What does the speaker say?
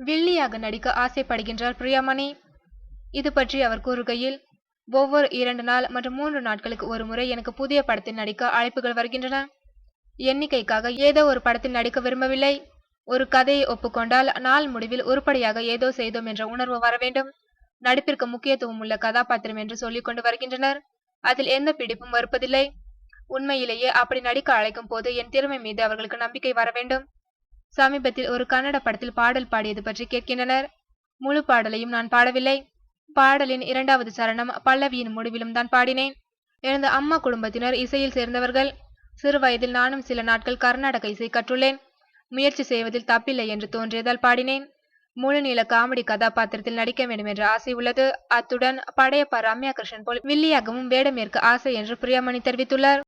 வில்லியாக நடிக்க ஆசைப்படுகின்றார் பிரியாமணி. இது பற்றி அவர் கூறுகையில், ஒவ்வொரு 2 நாள் மற்றும் 3 நாட்களுக்கு ஒரு முறை எனக்கு புதிய படத்தில் நடிக்க அழைப்புகள் வருகின்றன. எண்ணிக்கைக்காக ஏதோ ஒரு படத்தில் நடிக்க விரும்பவில்லை. ஒரு கதையை ஒப்புக்கொண்டால் நாள் முடிவில் உருப்படியாக ஏதோ செய்தோம் என்ற உணர்வு வர வேண்டும். நடிப்பிற்கு முக்கியத்துவம் உள்ள கதாபாத்திரம் என்று சொல்லிக் கொண்டு வருகின்றனர். அதில் எந்த பிடிப்பும் வருப்பதில்லை. உண்மையிலேயே அப்படி நடிக்க அழைக்கும் போது என் திறமை மீது அவர்களுக்கு நம்பிக்கை வர வேண்டும். சமீபத்தில் ஒரு கன்னட படத்தில் பாடல் பாடியது பற்றி கேட்கின்றனர். முழு பாடலையும் நான் பாடவில்லை. பாடலின் 2வது சரணம் பல்லவியின் முடிவிலும் தான் பாடினேன். எனது அம்மா குடும்பத்தினர் இசையில் சேர்ந்தவர்கள். சிறு வயதில் நானும் சில நாட்கள் கர்நாடக இசை கற்றுள்ளேன். முயற்சி செய்வதில் தப்பில்லை என்று தோன்றியதால் பாடினேன். முழுநீள காமெடி கதாபாத்திரத்தில் நடிக்க வேண்டும் என்ற ஆசை உள்ளது. அத்துடன் படையப்பா ரம்யா கிருஷ்ணன் போல் வில்லியாகவும் வேடமேற்க ஆசை என்று பிரியாமணி தெரிவித்துள்ளார்.